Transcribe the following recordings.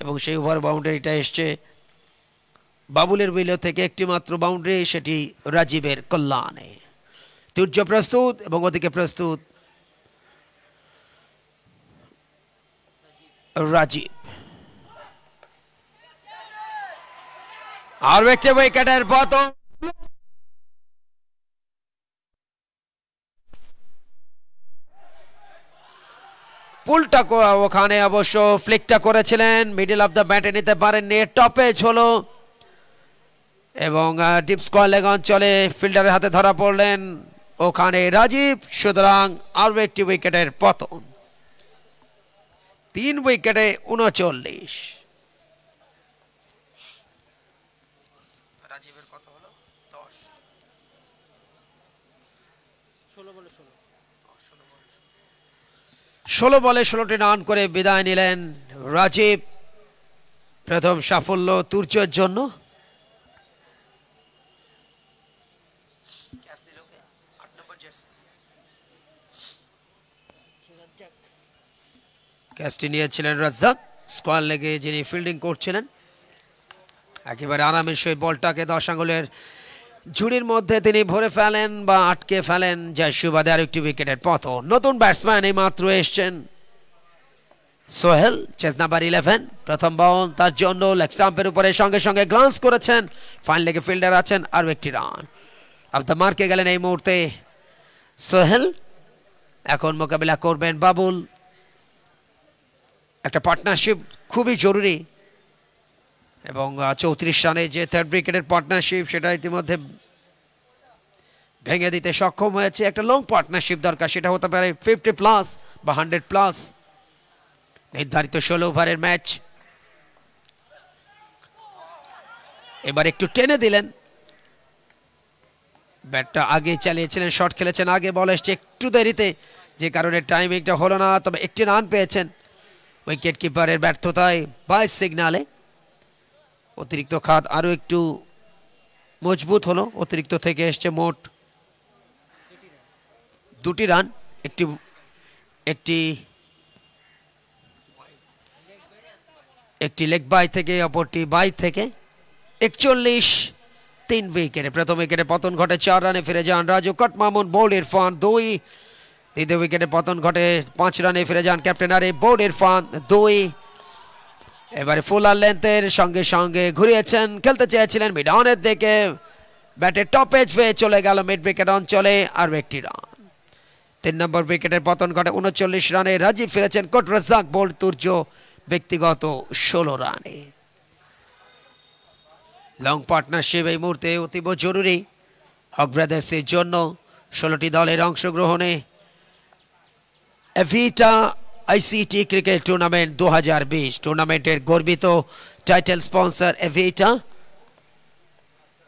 এবং সেই ওভার বাউন্ডারিটা এসছে বাবুলের বিলো থেকে একটি মাত্র বাউন্ডারি, সেটি রাজীবের কল্যাণে। তুর্য প্রস্তুত এবং ওদিকে প্রস্তুত রাজীব। আর একটি উইকেটের পতন, পুলটা ওখানে অবশ্য ফ্লিকটা করেছিলেন, মিডল অফ দ্য ব্যাটে নিতে পারেননি, টপেজ হলো এবং ডিপ স্কোয়ার লেগ অঞ্চলে ফিল্ডারের হাতে ধরা পড়লেন ওখানে রাজীব। সুতরাং আরো একটি উইকেটের পতন, 3 উইকেটে 39। রাজীবের কত হলো? 10। 16 বলে 16টি রান করে বিদায় নিলেন রাজীব। প্রথম সাফল্য তুর্যের জন্য। ক্যাচটি নিয়েছিলেন রাজ্জাক, স্কোয়ার লেগে যিনি ফিল্ডিং করছিলেন। একেবারে আরামের সহিত বলটাকে 10 আঙ্গুলের ঝুড়ির মধ্যে তিনি ভরে ফেলেন বা আটকে ফেলেন, যার সুবাদে আরেকটি উইকেটের পতন। নতুন ব্যাটসম্যান এই মাত্র এসছেন সোহেল, চেস নাম্বার 11। প্রথম বল তার জন্য, লেগ স্টাম্পের উপরে সঙ্গে সঙ্গে গ্লান্স করেছেন, ফাইন লেগে ফিল্ডার আছেন, আরও একটি রান। আপ দ্য মার্কে গেলেন এই মুহূর্তে সোহেল। এখন মোকাবিলা করবেন বাবুল। একটা পার্টনারশিপ খুবই জরুরি এবং 34 রানে যে থার্ড উইকেটের পার্টনারশিপ সেটা ইতিমধ্যে ভেঙে দিতে সক্ষম হয়েছে। একটা লং পার্টনারশিপ দরকার, সেটা হতে পারে 50+ বা 100+। নির্ধারিত 16 ওভারের ম্যাচ। এবার একটু টেনে দিলেন, ব্যাটটা আগে চালিয়েছিলেন, শট খেলেছেন আগে, বল এসছে একটু দেরিতে, যে কারণে টাইমিংটা হলো না। তবে একটি রান পেয়েছেন উইকেট কিপারের ব্যর্থতায়, 22 সিগনালে। অতিরিক্ত খাত আরো একটু মজবুত হলো, অতিরিক্ত থেকে এসছে মোট 2টি রান, একটি লেগ বাই থেকে, অপরটি বাই থেকে। 41, 3 উইকেটে। প্রথম উইকেটে পতন ঘটে, 4 রানে ফিরে যান রাজু। কট মামুন, বোল্ড ইরফান 2। দ্বিতীয় উইকেটে পতন ঘটে, 5 রানে ফিরে যান ক্যাপ্টেন আরে, বোল্ড ইরফান 2। এবারে ফুলার লেন্থের সঙ্গে সঙ্গে ঘুরিয়েছেন, খেলতে চেয়েছিলেন মিড অনের দিকে, ব্যাটে টপেজ হয়ে চলে গেল মিড উইকেট অঞ্চলে, আর একটি রান। 3 নম্বর উইকেটের পতন ঘটে 39 রানে। রাজীব ফিরেছেন, কোট রাজ্জাক, বোল্ড তুর্য ব্যক্তিগত 16 রানে। লং পার্টনারশিপ এই মুহূর্তে অতীব জরুরি হক ব্রাদার্সের জন্য। 16টি দলের অংশগ্রহণে এভিটা আইসিটি ক্রিকেট টুর্নামেন্ট 2020 টুর্নামেন্টের গর্বিত টাইটেল স্পন্সর এভিটা।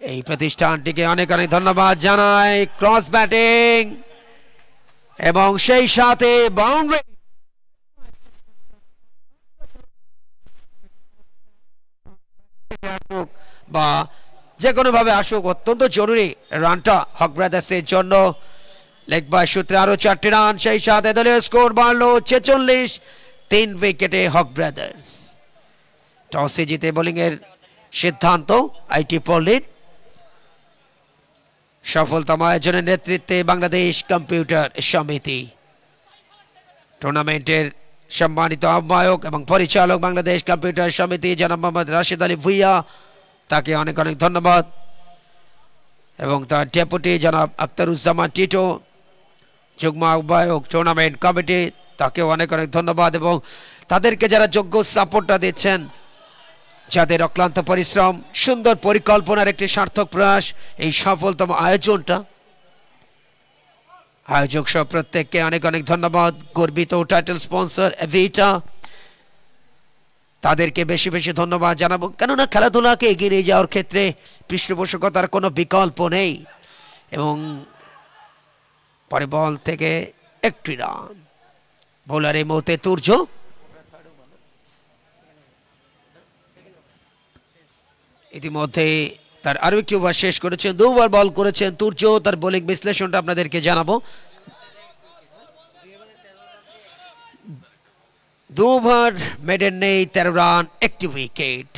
এই প্রতিষ্ঠানটিকে অনেক অনেক ধন্যবাদ জানাই। ক্রস ব্যাটিং এবং সেই সাথে বাউন্ডারি বা যে কোনো ভাবে আসুক, অত্যন্ত জরুরি রানটা হক ব্রাদার্সের জন্য। লেগ বাই সূত্রে আরো 4টি রান, সেই সাথে দলীয় স্কোর বাড়লো 46। 3 উইকেটে হক ব্রাদার্স। টসে জিতে বোলিং এর সিদ্ধান্ত আইটি পল্লীর। সফলতম আয়োজনের নেতৃত্বে বাংলাদেশ কম্পিউটার সমিতি। টুর্নামেন্টের সম্মানিত আহ্বায়ক এবং পরিচালক বাংলাদেশ কম্পিউটার সমিতি জনাব মোহাম্মদ রাশিদ আলী ভুইয়া, তাকে অনেক অনেক ধন্যবাদ। এবং তার ডেপুটি জনাব আখতারুজ্জামান টিটো, যুগ্ম আহ্বায়ক টুর্নামেন্ট কমিটি, তাকেও অনেক অনেক ধন্যবাদ। এবং তাদেরকে যারা যোগ্য সাপোর্টটা দিচ্ছেন, যাদের অক্লান্ত পরিশ্রম, সুন্দর পরিকল্পনার একটি সার্থক প্রয়াস এই সফলতম আয়োজনটা, আয়োজক সহ প্রত্যেককে অনেক অনেক ধন্যবাদ। গর্বিত টাইটেল স্পন্সর এভিটা, তাদেরকে বেশি বেশি ধন্যবাদ জানাবো, কেননা খেলাধুলাকে এগিয়ে নিয়ে যাওয়ার ক্ষেত্রে পৃষ্ঠপোষকতার কোনো বিকল্প নেই। এবং পরে বল থেকে একটি রান, বোলার এই মুহূর্তে তুর্য। ইতিমধ্যে তার আরো একটি ওভার শেষ করেছেন, 2 ওভার বল করেছেন তুর্য। তার বোলিং বিশ্লেষণটা আপনাদেরকে জানাবো। দু ওভার মেডেন নেই, 13 রান, একটি উইকেট।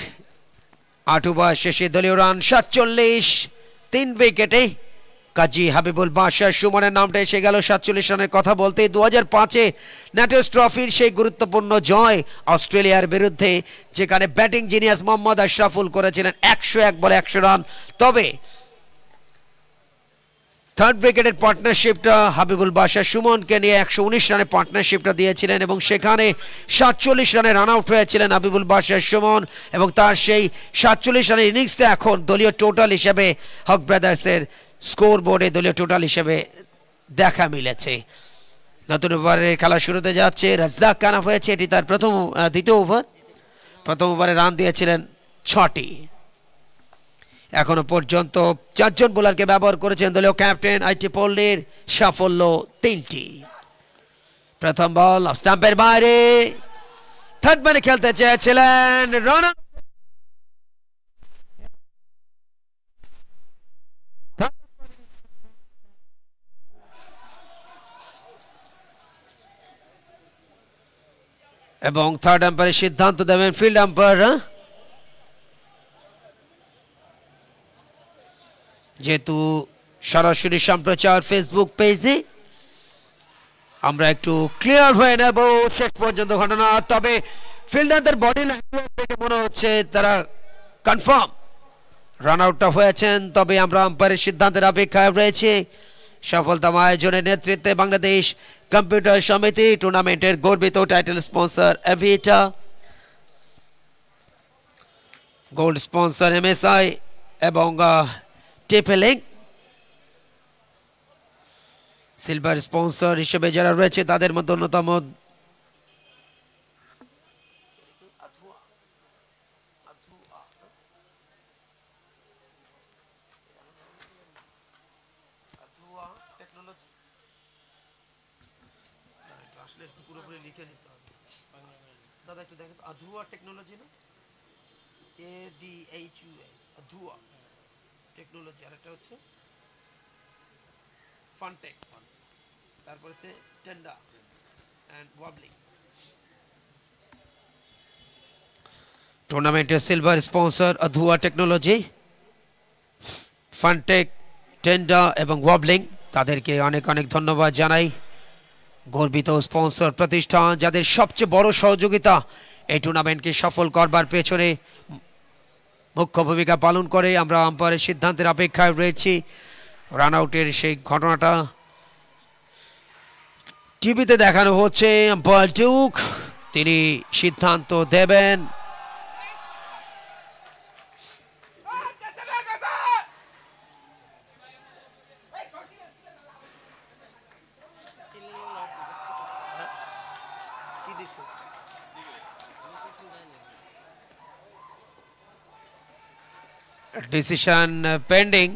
8 ওভার শেষে দলীয় রান 47, 3 উইকেটে। কাজী হাবিবুল বাদশা সুমনের নামটা এসে গেল 47 রানের কথা বলতে। 2005-এ ন্যাটোস ট্রফির সেই গুরুত্বপূর্ণ জয় অস্ট্রেলিয়ার বিরুদ্ধে, যেখানে ব্যাটিং জিনিয়াস মোহাম্মদ আশরাফুল করেছিলেন 101 বলে 100 রান। তবে থার্ড উইকেটের পার্টনারশিপটা হাবিবুল বাদশা সুমনকে নিয়ে 119 রানের পার্টনারশিপটা দিয়েছিলেন এবং সেখানে 47 রানে রান আউট হয়েছিলেন হাবিবুল বাদশা সুমন, এবং তার সেই 47 রানের ইনিংসটা এখন দলীয় টোটাল হিসেবে হক ব্রাদার্সের স্কোর বোর্ডে দলীয় টোটাল হিসেবে দেখা মিলেছে। নতুন ওভারের খেলা শুরুতে যাচ্ছে। রাজ্জাক কানা হয়েছে, এটি তার দ্বিতীয় ওভার। প্রথম ওভারে রান দিয়েছিলেন 6টি। এখনো পর্যন্ত 4 জন বোলারকে ব্যবহার করেছেন দলীয় ক্যাপ্টেন আইটি পল্লীর, সাফল্য 3টি। প্রথম বল অফ স্টাম্পের বাইরে, থার্ড ম্যানে খেলতে চেয়েছিলেন, রান এবং থার্ড আম্পায়ারের সিদ্ধান্ত দেবেন ফিল্ড আম্পায়ার। যেহেতু সরাসরি সম্প্রচার ফেসবুক পেজে, আমরা একটু ক্লিয়ার হয়ে নেব শেষ পর্যন্ত ঘটনা। তবে ফিল্ডারদের বডি ল্যাঙ্গুয়েজ দেখে মনে হচ্ছে তারা কনফার্ম রান আউটটা হয়েছেন। তবে আমরা আম্পায়ারের সিদ্ধান্তের অপেক্ষায় রয়েছে। সফলতম আয়োজনের নেতৃত্বে বাংলাদেশ কম্পিউটার সমিতি, টুর্নামেন্টের গর্বিত title sponsor Evita, gold sponsor MSI এবং টেপেলিং, সিলভার স্পন্সর হিসেবে যারা রয়েছে তাদের মধ্যে অন্যতম পুরোপুরি লিখে নিতে হবে। দাদা একটু দেখেন, আধুয়া টেকনোলজি না, ADHUA, আধুয়া টেকনোলজি। আর একটা হচ্ছে ফানটেক, তারপর হচ্ছে টেন্ডা এন্ড ওয়াবলিং। টুর্নামেন্টের সিলভার স্পন্সর আধুয়া টেকনোলজি, ফানটেক, টেন্ডা এবং ওয়াবলিং। তাদেরকে অনেক অনেক ধন্যবাদ জানাই। গর্বিত স্পন্সর প্রতিষ্ঠান যাদের সবচেয়ে বড় সহযোগিতা এই টুর্নামেন্টকে সফল করবার পেছনে মুখ্য ভূমিকা পালন করে। আমরা আম্পায়ারের সিদ্ধান্তের অপেক্ষায় রয়েছি। রান আউটের সেই ঘটনাটা টিভিতে দেখানো হচ্ছে। আম্পায়ার ডিউক তিনি সিদ্ধান্ত দেবেন। Decision pending.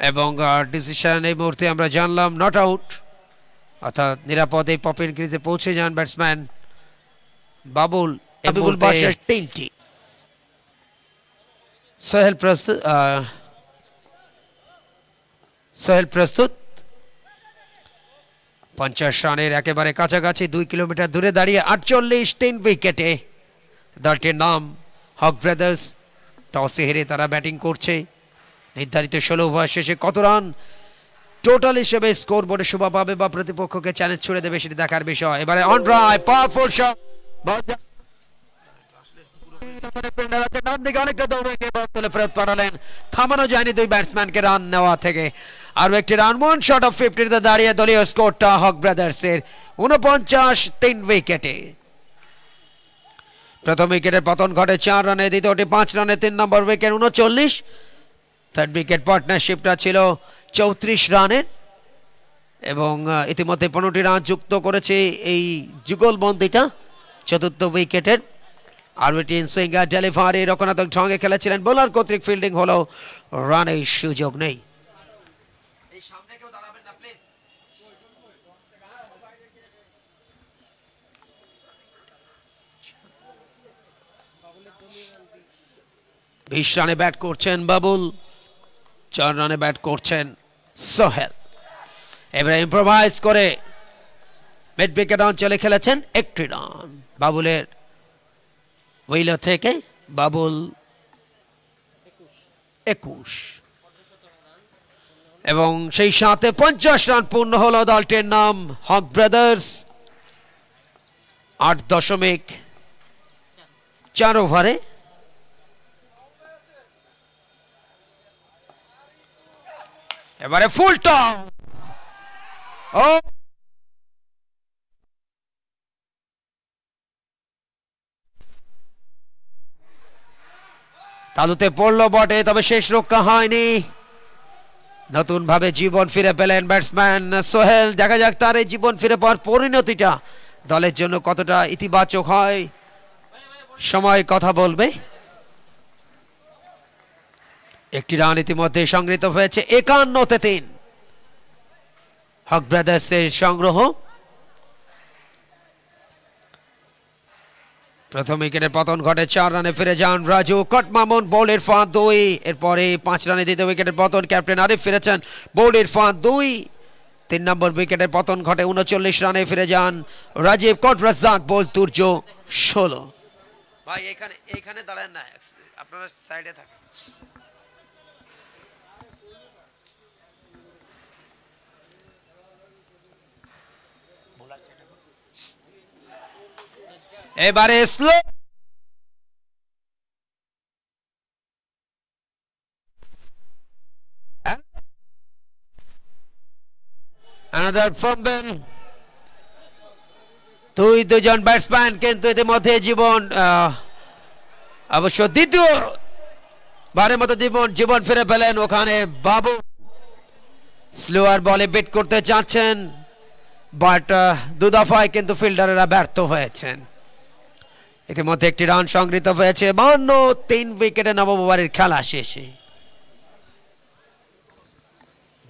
এবং ডিসিশন এই মুহূর্তে আমরা জানলাম নট আউট, অর্থাৎ নিরাপদে পপের ক্রিজে পৌঁছে যান ব্যাটসম্যান বাবুল। হাবিবুল বাদশার 3টি। সোহেল প্রস্তুত 50 রানের একেবারে কাছাকাছি, 2 কিলোমিটার দূরে দাঁড়িয়ে 48, 3 উইকেটে দলটির নাম হক ব্রাদার্স। টসে হেরে তারা ব্যাটিং করছে। নির্ধারিত 16 ওভার শেষে কত রান টোটাল হিসেবে স্কোর বোর্ডে শোভা পাবে বা প্রতিপক্ষকে চ্যালেঞ্জ ছুড়ে দেবে সেটি দেখার বিষয়। এবারে অন ড্রাইভ পাওয়ারফুল শট, অনেকটা দৌড়ে ফেরত পাঠালেন, থামানো যায়নি দুই ব্যাটসম্যানকে রান নেওয়া থেকে। আর একটি রান, 1 শট অফ 50 দাঁড়িয়ে দলীয় স্কোরটা হক ব্রাদার্সের 49, 3 উইকেটে। প্রথম উইকেটের পতন ঘটে 4 রানে, দ্বিতীয়টি 5 রানে, 3 নম্বর উইকেট 39। থার্ড উইকেট পার্টনারশিপটা ছিল 34 রানের এবং ইতিমধ্যে 15টি রান যুক্ত করেছে এই যুগলবন্দিটা চতুর্থ উইকেটের। আরবিটিন সুইঙ্গার ডেলিভারি রক্ষণাত্মক ঢঙ্গে খেলেছিলেন, বোলার কর্তৃক ফিল্ডিং হলো, রানের সুযোগ নেই। সামনে কেউ দাঁড়াবেন না প্লিজ। 20 রানে ব্যাট করছেন বাবুল। 4 রানে ব্যাট করছেন সোহেল। এবারে ইম্প্রোভাইজ করে মিড উইকেট অঞ্চলে খেলেছেন 1 রান বাবুলের উইলো থেকে। বাবুল 21 এবং সেই সাথে 50 রান পূর্ণ হলো দলটির নাম হক ব্রাদার্স। 8.4 ওভারে এবারে ফুল টস। ও তালুতে পড়লো বটে, তবে শেষ রক্ষা হয়নি। নতুন ভাবে জীবন ফিরে পেলেন ব্যাটসম্যান সোহেল। দেখা যাক তার এই জীবন ফিরে পাওয়ার পরিণতিটা দলের জন্য কতটা ইতিবাচক হয়, সময় কথা বলবে। 1 রান ইতিমধ্যে সংগৃহীত হয়েছে। 51-তে 3 হক ব্রাদার্সের সংগ্রহ। প্রথম উইকেটের পতন ঘটে, 4 রানে ফিরে যান রাজু কটমামুন। বোল্ডের ফাঁদ 2। এরপরে 5 রানে দ্বিতীয় উইকেটের পতন, ক্যাপ্টেন আরিফ ফিরেছেন। বোল্ডের ফাঁদ 2। 3 নম্বর উইকেটের পতন ঘটে, 39 রানে ফিরে যান রাজীব কোটরাজ্জাক। বোল্ড তুর্য 16। ভাই এইখানে দাঁড়ান না, আপনারা সাইডে থাকেন। এবারে স্লো another fumble। দুজন ব্যাটসম্যান কিন্তু ইতিমধ্যে জীবন অবশ্য দ্বিতীয় বারের মতো জীবন ফিরে পেলেন। ওখানে বাবু স্লোয়ার বলে বিট করতে চাচ্ছেন, বাট 2 দফায় কিন্তু ফিল্ডাররা ব্যর্থ হয়েছেন। ইতিমধ্যে 1 রান সংগৃহীত হয়েছে। 52-3 উইকেটে নবম ওভারের খেলা শেষে।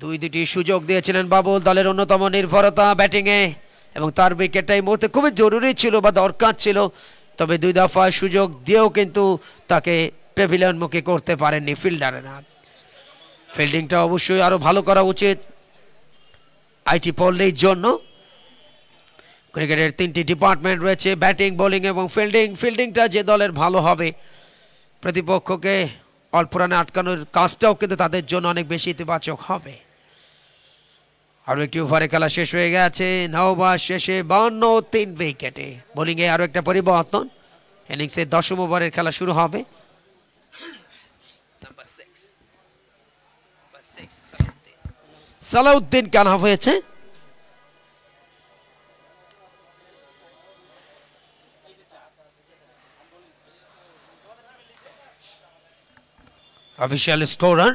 দুটি সুযোগ দিয়েছিলেন বাবুল, দলের অন্যতম নির্ভরতা ব্যাটিংয়ে, এবং তার উইকেটটা এই মুহূর্তে খুবই জরুরি ছিল বা দরকার ছিল। তবে 2 দফায় সুযোগ দিয়েও কিন্তু তাকে প্যাভিলিয়নমুখী করতে পারেননি ফিল্ডাররা। ফিল্ডিংটা অবশ্যই আরো ভালো করা উচিত আইটি পল্লীর জন্য। ক্রিকেটের 3টি ডিপার্টমেন্ট রয়েছে, ব্যাটিং, বোলিং এবং ফিল্ডিং। ফিল্ডিংটা যে দলের ভালো হবে, প্রতিপক্ষকে অল্প রানে আটকানোর কাজটাও কিন্তু তাদের জন্য অনেক বেশি ইতিবাচক হবে। আরো একটি ওভারে খেলা শেষ হয়ে গেছে। 9 ওভার শেষে 52-3 উইকেটে। বোলিংয়ে আরো একটা পরিবর্তন, ইনিংসের 10ম ওভারের খেলা শুরু হবে। সালাউদ্দিন কানা হয়েছে। অফিসিয়াল স্কোরার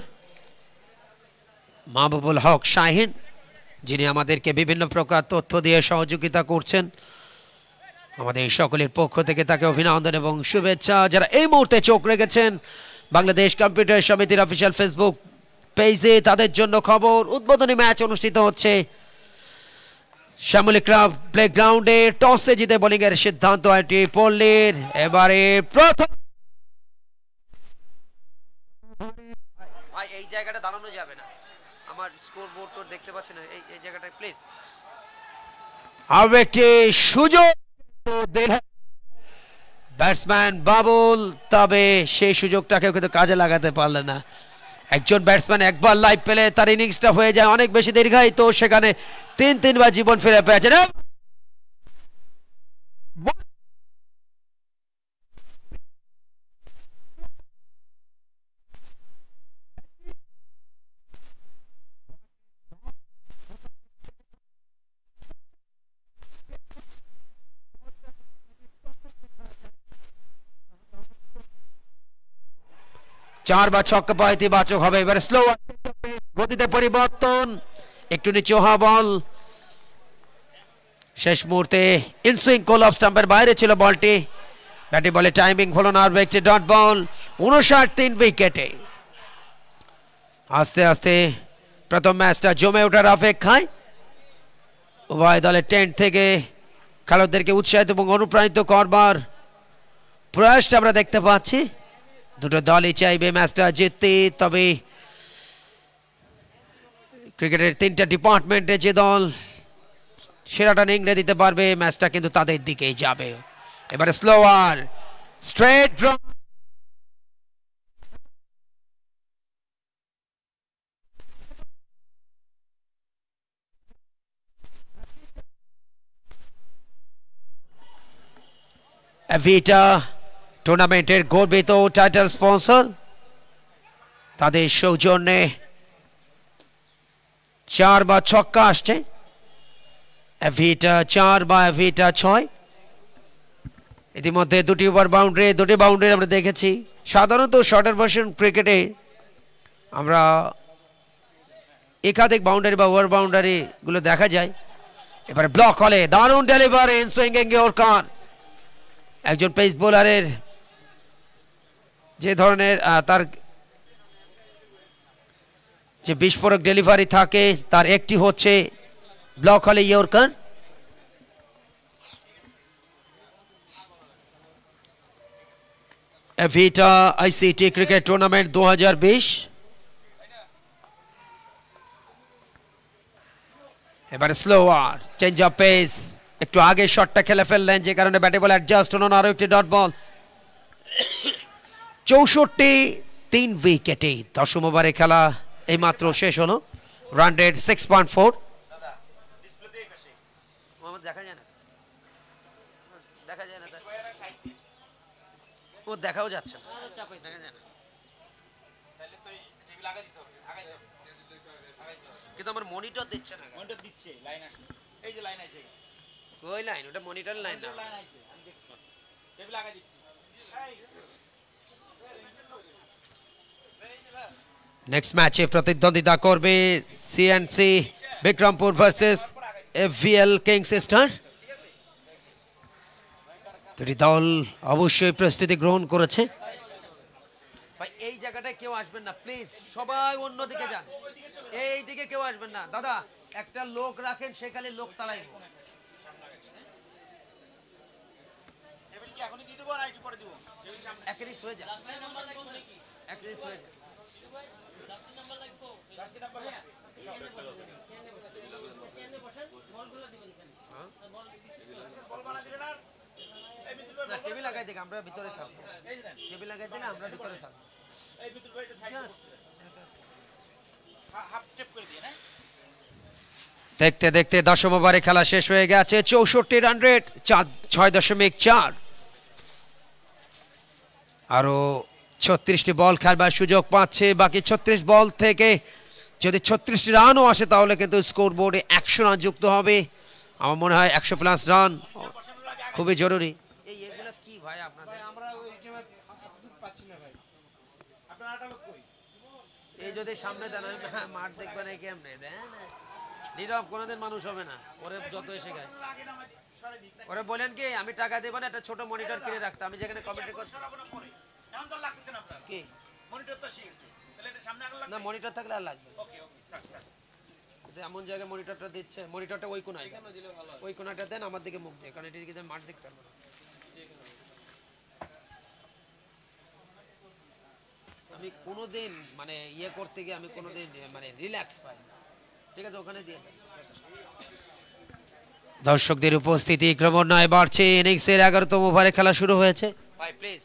মাহবুবুল হক শাহিন, যিনি আমাদেরকে বিভিন্ন প্রকার তথ্য দিয়ে সহযোগিতা করছেন। আমাদের সকলের পক্ষ থেকে তাকে অভিনন্দন এবং শুভেচ্ছা। যারা এই মুহূর্তে চোখ রেখেছেন বাংলাদেশ কম্পিউটার সমিতির অফিসিয়াল ফেসবুক পেজে, তাদের জন্য খবর, উদ্বোধনী ম্যাচ অনুষ্ঠিত হচ্ছে শ্যামলী ক্লাব প্লেগ্রাউন্ডে। টসে জিতে বোলিং এর সিদ্ধান্ত আইটি পল্লীর। এবারে প্রথম এই জায়গাটা দাঁড়ানো যাবে না, আমার স্কোর বোর্ড তো দেখতে পাচ্ছেন না, এই জায়গাটা প্লিজ। আর একটি সুযোগ ব্যাটসম্যান বাবুল, তবে সেই সুযোগটাকে কিন্তু কাজে লাগাতে পারলেন না। একজন ব্যাটসম্যান একবার লাইভ পেলে তার ইনিংসটা হয়ে যায় অনেক বেশি দীর্ঘায়িত। সেখানে 3 বার জীবন ফিরে পেয়েছেন। 4 বার ছক্কা পাওয়া ইতিবাচক হবে। এবারে স্লো গতিতে পরিবর্তন, একটু নিচু হওয়া বল। শেষ মুহূর্তে ইনসুইং কল অফ স্টাম্পের বাইরে ছিল বলটি। ব্যাটিং বলে টাইমিং হলো না, আর একটি ডট বল। 59-3 উইকেটে। আস্তে আস্তে প্রথম ম্যাচটা জমে ওঠার অপেক্ষায়। উভয় দলের টেন্ট থেকে খেলোয়াড়দেরকে উৎসাহিত এবং অনুপ্রাণিত করবার প্রয়াসটা আমরা দেখতে পাচ্ছি। দুটো দলই চাইবে ম্যাচটা জিততে, তবে ক্রিকেটের তিনটা ডিপার্টমেন্টে যে দল সেরাটা নিংড়ে দিতে পারবে ম্যাচটা কিন্তু তাদের দিকেই যাবে। এবারে স্লোয়ার স্ট্রেট ড্র, এভিটা টুর্নামেন্টের গর্বিত টাইটেল স্পন্সর, তাদের সৌজন্যে 4 বা ছক্কা আসছে। এভিটা 4 বা এভিটা 6। ইতিমধ্যে 2টি ওভার বাউন্ডারি, 2টি বাউন্ডারি আমরা দেখেছি। সাধারণত শর্টার ভার্সন ক্রিকেটে আমরা একাধিক বাউন্ডারি বা ওভার বাউন্ডারি গুলো দেখা যায়। এবারে ব্লক হলে দারুণ ডেলিভারি, সুইঙ্গিং ইয়র্কার। একজন পেস বোলারের যে ধরনের তার যে বিস্ফোরক ডেলিভারি থাকে তার একটি হচ্ছে ব্লক হলে yorker. Evita ICT cricket tournament 2020। এবারে স্লোয়ার চেঞ্জ অফ পেস, একটু আগে শটটা খেলে ফেললেন যে কারণে ব্যাটে বল অ্যাডজাস্ট হলো না। আরো একটি ডট বল। 64 উইকেটে 10ম ওভারে খেলা এইমাত্র শেষ হলো। Run rate 6.4। দেখা যায় না, দেখা যায় না, ও দেখাও যাচ্ছে না, দেখা যায় না, কিন্তু আমার মনিটর দিচ্ছে না। মনিটর দিচ্ছে, লাইন আসছে, এই যে লাইন আসছে। ওই লাইন, ওটা মনিটর লাইন না, লাইন আসছে, আমি দেখছি, টেবিল লাগা দিচ্ছি। নেক্সট ম্যাচে প্রতিদ্বন্দ্বিতা করবে CNC Bikrampur versus FVL kings star. দুটি দল অবশ্যই প্রস্তুতি গ্রহণ করেছে। ভাই এই জায়গাটায় কেউ আসবেন না প্লিজ, সবাই অন্যদিকে যান, এই দিকে কেউ আসবেন না। দাদা একটা লোক রাখেন, সেখানে লোক তাড়াই। টেবিল কি এখনই দিয়ে দেব না একটু পরে দেব? টেবিল সামনে একই হয়ে যায়, একই হয়ে যায়। টেবিল লাগাই দিকে আমরা ভিতরে থাকবো, টেবিল লাগাই দিলে আমরা ভিতরে থাকবো। দেখতে দেখতে 10ম ওভারে খেলা শেষ হয়ে গেছে। 64 রান রেট, 6.4। আরো 36টি বল খেলবার সুযোগ পাচ্ছে। বাকি 36 বল থেকে যদি 36টি রানও আসে তাহলে কিন্তু স্কোর বোর্ডে 100 রান যুক্ত হবে। আমার মনে হয় 100 প্লাস রান খুবই জরুরি। এইগুলো কি ভাই আপনাদের? আমরা ওই সময় পাচ্ছি না ভাই, আপনারা আটা লোক কই? এই যদি সামনে দেন আমি মাঠ দেখবেন এই কেমনে দেন, নীরব কোনোদিন মানুষ হবে না। ওরে যত এসে গায় ওরে বলেন কি আমি টাকা দেব না, একটা ছোট মনিটর কিনে রাখতে, আমি যেখানে কমেন্ট করছি। এখন তো লাগতেছে না আপনারা কি মনিটর তো শিখেছে, তাহলে এটা সামনে আগে লাগবে না? মনিটর থাকলে আর লাগবে। ওকে ওকে থাক থাক। এটা এমন জায়গায় মনিটরটা দিচ্ছে, মনিটরটা ওই কোণায় কেন দিলে ভালো হয়? ওই কোণাটা দেন, আমার দিকে মুখ দিয়ে, কারণ এটি দিকে মাঠ দেখতে পারবো না। আমি কোনোদিন মানে ইয়ে করতে গিয়ে আমি কোনোদিন মানে রিল্যাক্স পাই না। ঠিক আছে, ওখানে দিয়ে দেন। দর্শকদের উপস্থিতি ক্রমান্বয়ে বাড়ছে। ইনিংসের 11তম ওভারে খেলা শুরু হয়েছে। ভাই প্লিজ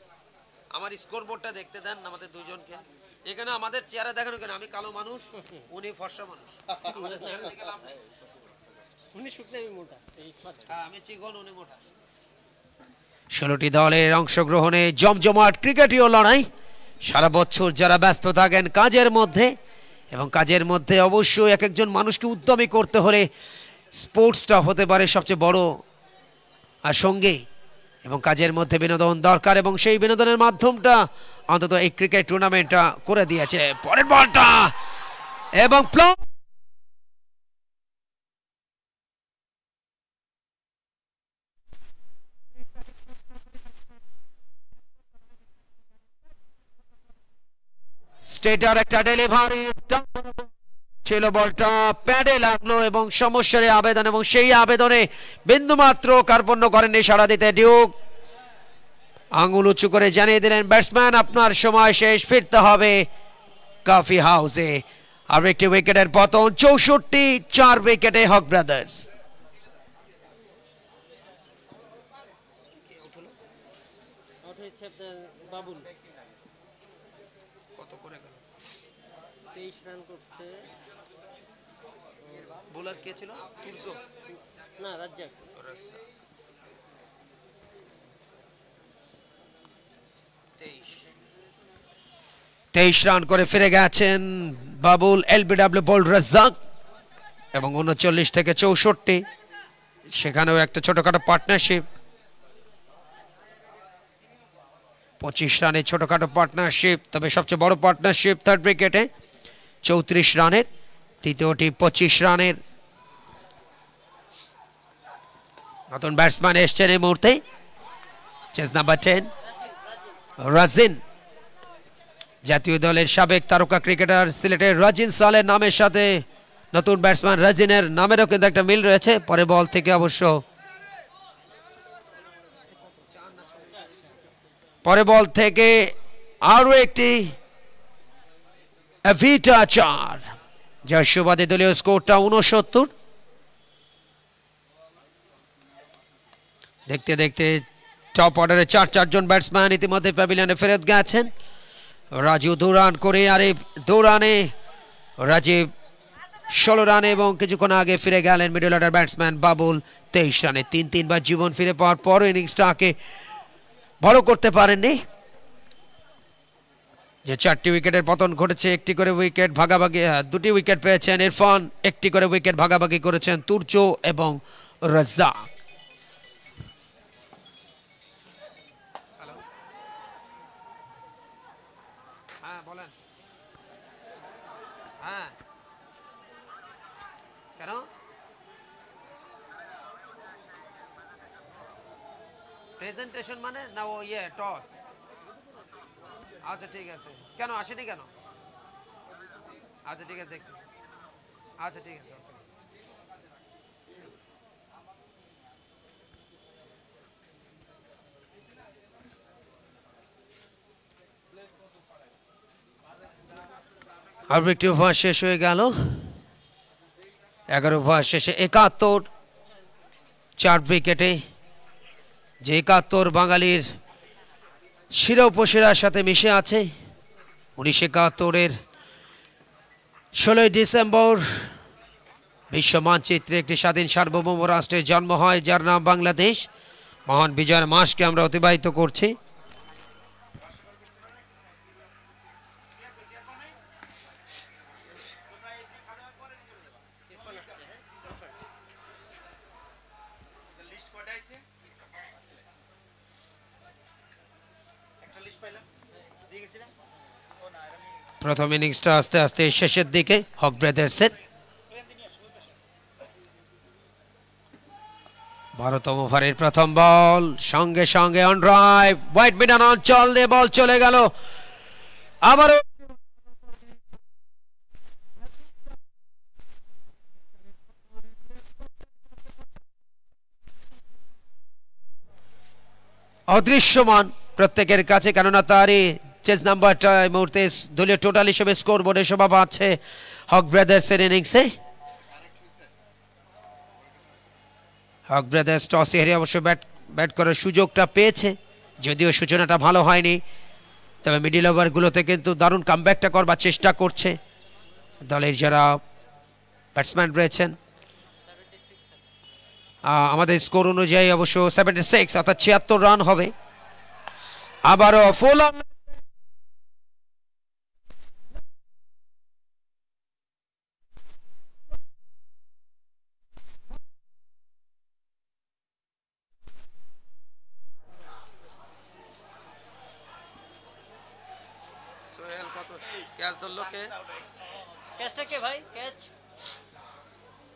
আমার স্কোর বোর্ডটা দেখতে দেন আমাদের দুজনকে। এখানে আমাদের চেহারা দেখানো কেন? আমি কালো মানুষ, উনি ফর্সা মানুষ। উনি শুকনো, আমি মোটা। আমি চিকন, উনি মোটা। 16টি দলের অংশগ্রহণে জমজমাট ক্রিকেটীয় লড়াই। সারা বছর যারা ব্যস্ত থাকেন কাজের মধ্যে, এবং কাজের মধ্যে অবশ্যই এক একজন মানুষকে উদ্যমী করতে হলে স্পোর্টসটা হতে পারে সবচেয়ে বড় আর সঙ্গে, এবং কাজের মধ্যে বিনোদন দরকার, এবং সেই বিনোদনের মাধ্যমটা অন্তত এই ক্রিকেট টুর্নামেন্টটা করে দিয়েছে। পরের বলটা এবং স্টেটার একটা ডেলিভারি ছিল, বলটা প্যাডে লাগলো এবং সমস্যার আবেদন, এবং সেই আবেদনে বিন্দুমাত্র কার্পণ্য করেননি সাড়া দিতে ডিউক। আঙুল উঁচু করে জানিয়ে দিলেন ব্যাটসম্যান আপনার সময় শেষ, ফিরতে হবে কফি হাউসে। আর একটি উইকেটের পতন 64 উইকেটে হক ব্রাদার্স। কত করে গেল? 23 রান করতে। বোলার কে ছিল? তুরজো না, রাজ্জাক। 23 রান করে ফিরে গেছেন বাবুল, এলবিডব্লিউ বল রাজ্জাক, এবং 39 থেকে 64, সেখানেও একটা ছোটখাটো পার্টনারশিপ। 25 রানে ছোটখাটো পার্টনারশিপ, তবে সবচেয়ে বড় পার্টনারশিপ থার্ড উইকেটে 34 রানের, তৃতীয়টি 25 রানের। নতুন ব্যাটসম্যান এসছেন এই মুহূর্তে, চেস নাম্বার 10 রাজিন, জাতীয় দলের সাবেক তারকা ক্রিকেটার সিলেটের রাজিন সালের নামের সাথে নতুন ব্যাটসম্যান রাজিনের নামেরও কিন্তু একটা মিল রয়েছে। পরে বল থেকে অবশ্য আরো একটি এভিটা 4, যার সুবাদে দলীয় স্কোরটা 69। দেখতে দেখতে টপ অর্ডারে 4 ব্যাটসম্যান ইতিমধ্যে প্যাভিলিয়নে ফেরত গেছেন। রাজু 2 রান করে, আরিফ 2 রানে, রাজীব 16 রানে, এবং কিছুক্ষণ আগে ফিরে গেলেন মিডল অর্ডার ব্যাটসম্যান বাবুল 23 রানে। 3 বার জীবন ফিরে পাওয়ার পর ইনিংসটাকে বড় করতে পারেননি। যে 4টি উইকেটের পতন ঘটেছে, একটি করে উইকেট ভাগাভাগি, 2টি উইকেট পেয়েছেন ইরফান, একটি করে উইকেট ভাগাভাগি করেছেন তুর্জো এবং রাজ্জাক। কেন প্রেজেন্টেশন মানে না, ও টস? আচ্ছা ঠিক আছে, কেন আসেনি কেন? আচ্ছা ঠিক আছে, দেখতে, আচ্ছা ঠিক আছে। আর একটি ওভার শেষ হয়ে গেল। 11 ওভার শেষে 71, 4 উইকেটে, যে 71 বাঙালির শিরা উপশিরার সাথে মিশে আছে। 1971-এর 16 ডিসেম্বর বিশ্ব মানচিত্রে একটি স্বাধীন সার্বভৌম রাষ্ট্রের জন্ম হয়, যার নাম বাংলাদেশ। মহান বিজয়ের মাসকে আমরা অতিবাহিত করছি। প্রথম ইনিংসটা আস্তে আস্তে শেষের দিকে হক ব্রাদার্সের। 12তম ওভারের প্রথম বল, সঙ্গে সঙ্গে অন ড্রাইভ, হোয়াইট মিডন অঞ্চল দিয়ে বল চলে গেল। আবারও অদৃশ্যমান প্রত্যেকের কাছে, কেননা তারই চেস নাম্বারটা এই মুহূর্তে দলীয় টোটাল হিসেবে স্কোর বোর্ডে শোভা পাচ্ছে হক ব্রাদার্সের ইনিংসে। হক ব্রাদার্স টসে হেরে অবশ্য ব্যাট করার সুযোগটা পেয়েছে, যদিও সূচনাটা ভালো হয়নি, তবে মিডিল ওভারগুলোতে কিন্তু দারুণ কামব্যাকটা করবার চেষ্টা করছে দলের যারা ব্যাটসম্যান রয়েছেন। আমাদের স্কোর অনুযায়ী অবশ্য 76, অর্থাৎ 76 রান হবে। আবারও ফুল ক্যাচ ধরলো কে? ক্যাচটা কে ভাই? ক্যাচ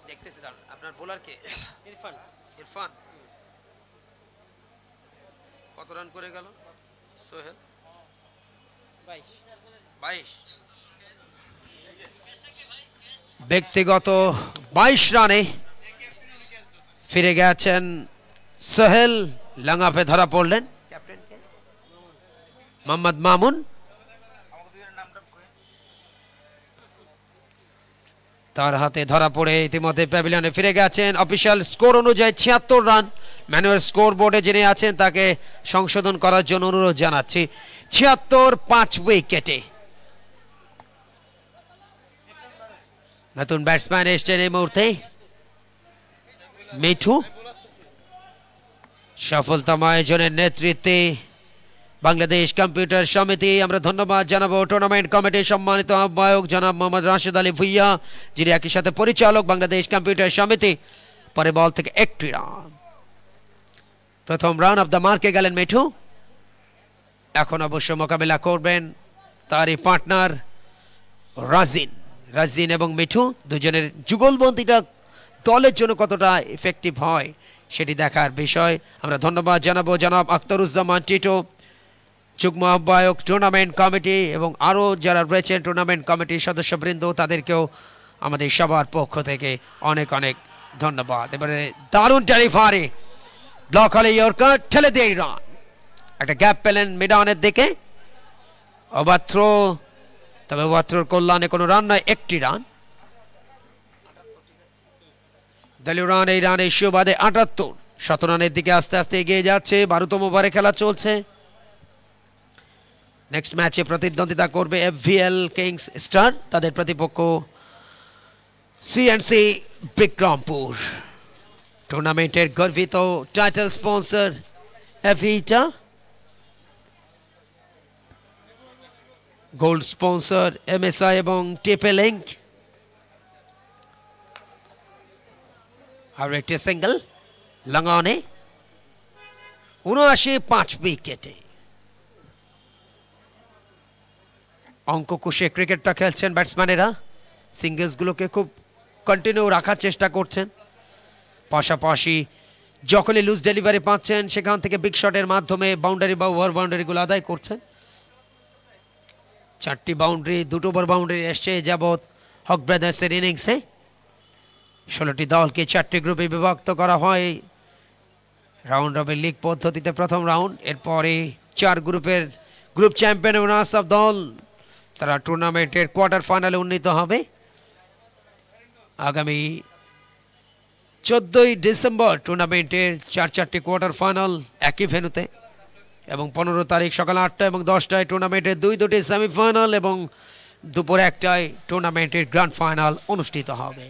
দেখতেছি, দাঁড়ান। আপনার বোলার কে? ইরফান। ইরফান কত রান করে গেল? সোহেল 22। ব্যক্তিগত 22 রানে ফিরে গেছেন সোহেল, লাঙ্গাফে ধরা পড়লেন ক্যাপ্টেনকে মোহাম্মদ মামুন। তার হাতে ধরা পড়ে ইতিমধ্যে প্যাভিলিয়নে ফিরে গেছেন। অফিসিয়াল স্কোর অনুযায়ী 76 রান। ম্যানুয়াল স্কোর বোর্ডে যিনি আছেন তাকে সংশোধন করার জন্য অনুরোধ জানাচ্ছি। 76 5 উইকেটে। নতুন ব্যাটসম্যান এসছেন এই মুহূর্তে মিঠু। সফলতম আয়োজনের নেতৃত্বে বাংলাদেশ কম্পিউটার সমিতি। আমরা ধন্যবাদ জানাবো টুর্নামেন্ট কমিটির সম্মানিত আহ্বায়ক জনাব মোহাম্মদ রাশেদ আলী ভুইয়া, যিনি একই সাথে পরিচালক বাংলাদেশ কম্পিউটার সমিতি। পরে বল থেকে একটি রান, প্রথম রান অফ দ্য মার্কে গেলেন মিঠু। এখন অবশ্য মোকাবেলা করবেন তারই পার্টনার রাজিন এবং মিঠু। দুজনের যুগলবন্দিটা দলের জন্য কতটা ইফেক্টিভ হয় সেটি দেখার বিষয়। আমরা ধন্যবাদ জানাবো জনাব আখতারুজ্জামান টিটো, যুগ্ম আহ্বায়ক টুর্নামেন্ট কমিটি, এবং আরও যারা রয়েছেন টুর্নামেন্ট কমিটির সদস্যবৃন্দ, তাদেরকেও আমাদের সবার পক্ষ থেকে অনেক অনেক ধন্যবাদ। এবারে দারুণ ডেলিভারি, ব্লক হলে ইয়র্কার, ঠেলে দিয়ে রান। একটা গ্যাপ পেলেন মিডানের দিকে, ওভার থ্রো, তবে ওভার থ্রোর কল্যাণে কোনো রান নয়, একটি রান। দলীয় রান, এই রান এই সুবাদে 78। 7 রানের দিকে আস্তে আস্তে এগিয়ে যাচ্ছে। 12তম ওভারে খেলা চলছে। নেক্সট ম্যাচে প্রতিদ্বন্দ্বিতা করবে FVL কিংস স্টার, তাদের প্রতিপক্ষ CNC বিক্রমপুর। টুর্নামেন্টের গর্বিত title sponsor Evita, gold sponsor MSI এবং টেপেলিংক। আর একটি সিঙ্গেল লঙ্গনে, 79 5 উইকেটে। অঙ্ক কষে ক্রিকেটটা খেলছেন ব্যাটসম্যানেরা। সিঙ্গেলসগুলোকে খুব কন্টিনিউ রাখার চেষ্টা করছেন, পাশাপাশি যখনই লুজ ডেলিভারি পাচ্ছেন সেখান থেকে বিগ শটের মাধ্যমে বাউন্ডারি বা ওভার বাউন্ডারিগুলো আদায় করছেন। 4টি বাউন্ডারি, 2 ওভার বাউন্ডারি এসছে যাবৎ হক ব্রাদার্সের ইনিংসে। 16টি দলকে 4টি গ্রুপে বিভক্ত করা হয় রাউন্ড রবিন লিগ পদ্ধতিতে প্রথম রাউন্ড। এরপরে 4 গ্রুপের গ্রুপ চ্যাম্পিয়ন এবং রানার্স আপ দল তারা টুর্নামেন্টের কোয়ার্টার ফাইনালে উন্নীত হবে। আগামী 14ই ডিসেম্বর টুর্নামেন্টের 4টি কোয়ার্টার ফাইনাল একই ভেন্যুতে, এবং 15 তারিখ সকাল 8টা এবং 10টায় টুর্নামেন্টের 2টি সেমিফাইনাল, এবং দুপুর 1টায় টুর্নামেন্টের গ্র্যান্ড ফাইনাল অনুষ্ঠিত হবে।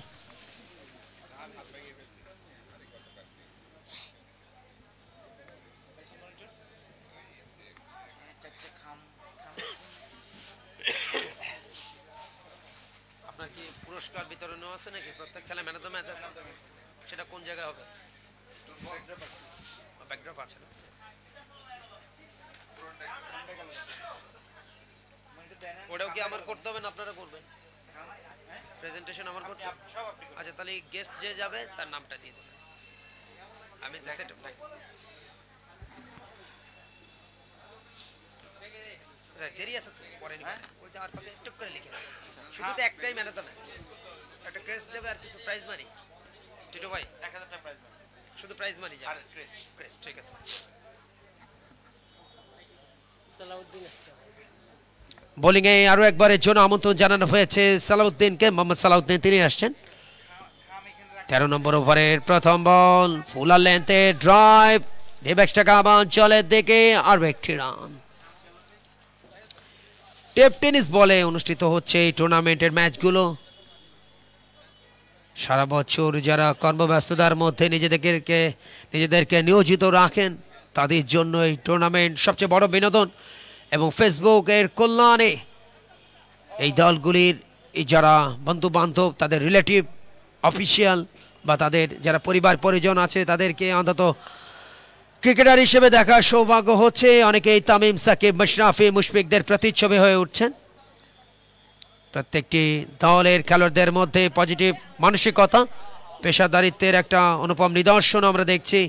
আপনার কি পুরস্কার বিতরণও আছে নাকি? প্রত্যেক খেলায় ম্যান অফ দ্য ম্যাচ আছে, সেটা কোন জায়গায় হবে? ব্যাকড্রপ আছে না? ওটাও কি আমার করতে হবে না আপনারা করবেন? প্রেজেন্টেশন আমার করতে হবে? আচ্ছা, তাহলে গেস্ট যে যাবে তার নামটা দিয়ে দেবেন। আমি সেট আপ দেরি আছে তো, পরে ওই যাওয়ার পথে টুক করে লিখে দেবেন। শুধু তো একটাই ম্যান অফ দ্য ম্যাচ, একটা ক্রেস্ট যাবে আর কিছু প্রাইজ মানি। টিটো ভাই 1000 টাকা প্রাইজ মানি, শুধু প্রাইজ মানি যাবে আর ক্রেস্ট। ঠিক আছে। বোলিং এ আরো একবারের জন্য আমন্ত্রণ জানানো হয়েছে সালাউদ্দিনকে, মোহাম্মদ সালাউদ্দিন, তিনি আসছেন। 13 নম্বর ওভারের প্রথম বল, ফুলার লেন্থে ড্রাইভ, ডিবেক্সটা অঞ্চলের দিকে আর একটি রান। টেপ টেনিস বলে অনুষ্ঠিত হচ্ছে এই টুর্নামেন্টের ম্যাচগুলো। সারা বছর যারা কর্মব্যস্ততার মধ্যে নিজেদেরকে নিয়োজিত রাখেন তাদের জন্য এই টুর্নামেন্ট সবচেয়ে বড় বিনোদন, এবং ফেসবুকের কল্যাণে এই দলগুলির যারা বন্ধু বান্ধব, তাদের রিলেটিভ, অফিসিয়াল বা তাদের যারা পরিবার পরিজন আছে তাদেরকে অন্তত ক্রিকেটার হিসেবে দেখার সৌভাগ্য হচ্ছে। অনেকেই তামিম, সাকিব, মাশরাফি, মুশফিকদের প্রতিচ্ছবি হয়ে উঠছেন। প্রত্যেকটি দলের খেলোয়াড়দের মধ্যে পজিটিভ মানসিকতা, পেশাদারিত্বের একটা অনুপম নিদর্শন আমরা দেখছি।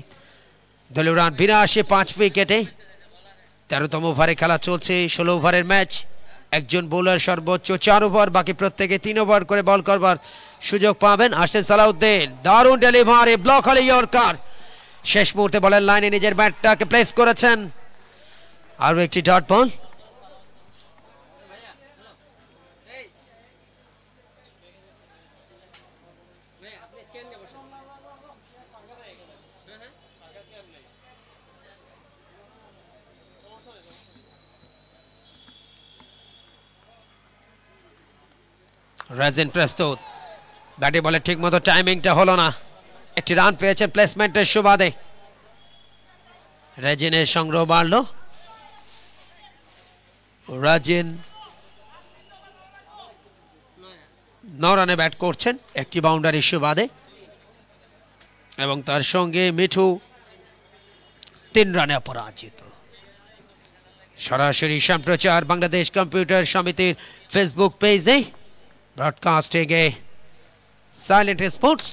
দলীয় রান 82 5 উইকেটে। 13তম ওভারে খেলা চলছে, 16 ওভারের ম্যাচ। একজন বোলার সর্বোচ্চ 4 ওভার, বাকি প্রত্যেকে 3 ওভার করে বল করবার সুযোগ পাবেন। আসছেন সালাউদ্দিন, দারুণ ডেলিভারি, ব্লক হলে ইয়র্কার। শেষ মুহূর্তে বলের লাইনে নিজের ব্যাটটাকে প্লেস করেছেন। আরো একটি ডট বল। চেয়ার নিয়ে বসে রাজেন প্রস্তুত ব্যাটে বলে ঠিকমতো টাইমিংটা হলো না একটি রান পেয়েছেন প্লেসমেন্টের সুবাদে রাজেনের সংগ্রহ বাড়লো রাজেন 9 রানে ব্যাট করছেন একটি বাউন্ডারি সুবাদে এবং তার সঙ্গে মিঠু 3 রানে অপরাজিত সরাসরি সম্প্রচার বাংলাদেশ কম্পিউটার সমিতির ফেসবুক পেজে ব্রডকাস্টিং এ সাইলেন্ট স্পোর্টস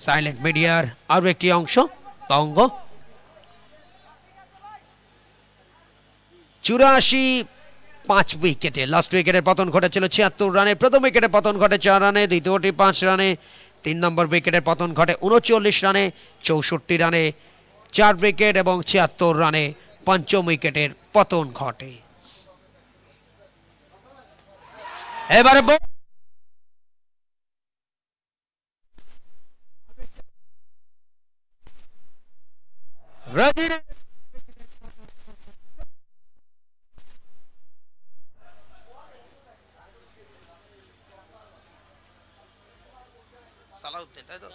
সাইলেন্ট মিডিয়ার আরো একটি অংশ অঙ্গ 84 উইকেটে লাস্ট উইকেটের পতন ঘটেছিল 76 রানে প্রথম উইকেটে পতন ঘটে 4 রানে দ্বিতীয়টি 5 রানে 3 নম্বর উইকেটের পতন ঘটে 39 রানে 64 রানে 4 উইকেট এবং 76 রানে পঞ্চম উইকেটের পতন ঘটে এবারে রাজির সালাউদ্দিন তাই তো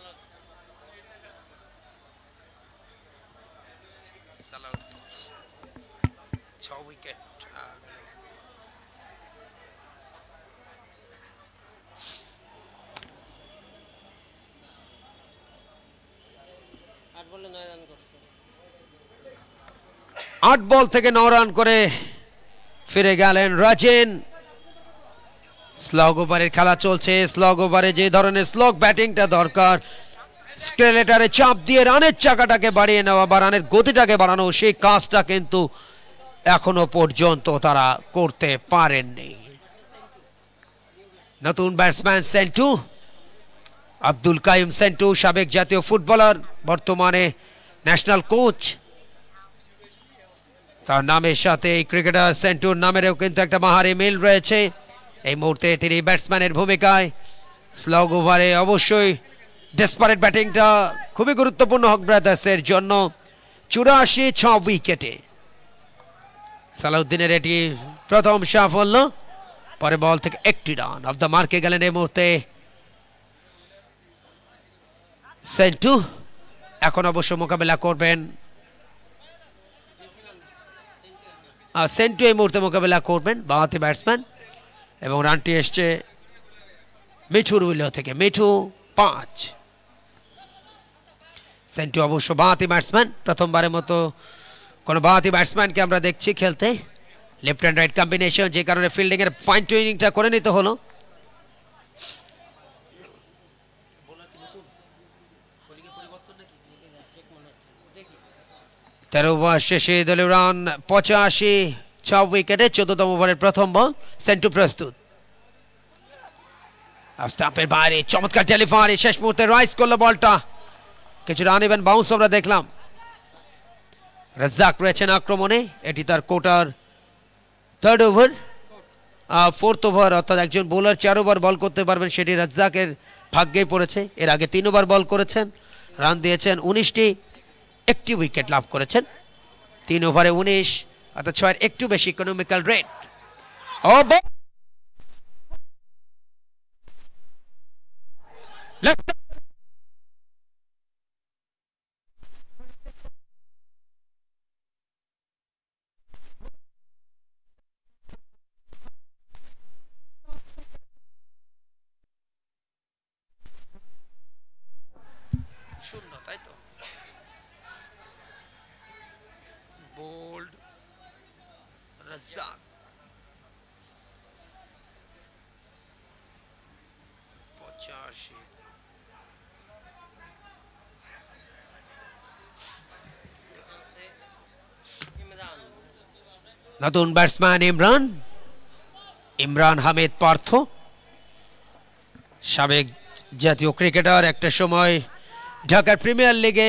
সালাউদ্দিন 6 উইকেট আট বলে 9 রান করছে 8 বল থেকে 9 রান করে ফিরে গেলেন রাজেন স্লগ ওভারের খেলা চলছে স্লগ ওভারে যে ধরনের স্লগ ব্যাটিংটা দরকার স্কেলেটারে চাপ দিয়ে রানের চাকাটাকে বাড়িয়ে নেওয়া বা রানের গতিটাকে বাড়ানো সেই কাজটা কিন্তু এখনো পর্যন্ত তারা করতে পারেননি নতুন ব্যাটসম্যান সেন্টু আব্দুল কাইম সেন্টু সাবেক জাতীয় ফুটবলার বর্তমানে ন্যাশনাল কোচ তার নামের সাথে এই ক্রিকেটার সেন্টুর নামেরও কিন্তু একটা মাহারি মিল রয়েছে এই মুহূর্তে তিনি ব্যাটসম্যানের ভূমিকায় স্লগ ওভারে অবশ্যই ডেসপারেট ব্যাটিংটা খুবই গুরুত্বপূর্ণ হক ব্রাদার্সের জন্য 84 উইকেটে সালাউদ্দিনের এটি প্রথম সাফল্য পরে বল থেকে একটি রান অফ দ্য মার্কে গেলেন এই মুহূর্তে সেন্টু এখন অবশ্য মোকাবেলা করবেন সেন্টু এই মুহূর্তে মোকাবেলা করবেন বাঁহাতি ব্যাটসম্যান এবং রানটি এসছে মিঠুর উইলো থেকে মিঠু 5 সেন্টু অবশ্য বাঁহাতি ব্যাটসম্যান প্রথমবারের মতো কোন বাঁহাতি ব্যাটসম্যানকে আমরা দেখছি খেলতে লেফট হ্যান্ড রাইট কম্বিনেশন যে কারণে ফিল্ডিং এর ফাইন টিউনিংটা করে নিতে হলো 13 ওভার শেষে দলীয় রান 85 6 উইকেটে 14তম ওভারের প্রথম বল সেন্টু প্রস্তুত স্টাম্পের বাইরে চমৎকার টেলিফারি শেষ মুহূর্তে রাইস করলো বলটা কিছু রান ইভেন বাউন্স আমরা দেখলাম রাজ্জাক রয়েছেন আক্রমণে এটি তার কোটার থার্ড ওভার ফোর্থ ওভার অর্থাৎ একজন বোলার 4 ওভার বল করতে পারবেন সেটি রাজ্জাকের ভাগ্যেই পড়েছে এর আগে 3 ওভার বল করেছেন রান দিয়েছেন 19টি একটি উইকেট লাভ করেছেন 3 ওভারে 19 অর্থাৎ 6 এর একটু বেশি ইকোনমিক্যাল রেট ও শূন্য তাই তো বোল্ড রাজ্জাক 85 নতুন ব্যাটসম্যান ইমরান হামিদ পার্থ সাবেক জাতীয় ক্রিকেটার একটা সময় ঢাকার প্রিমিয়ার লিগে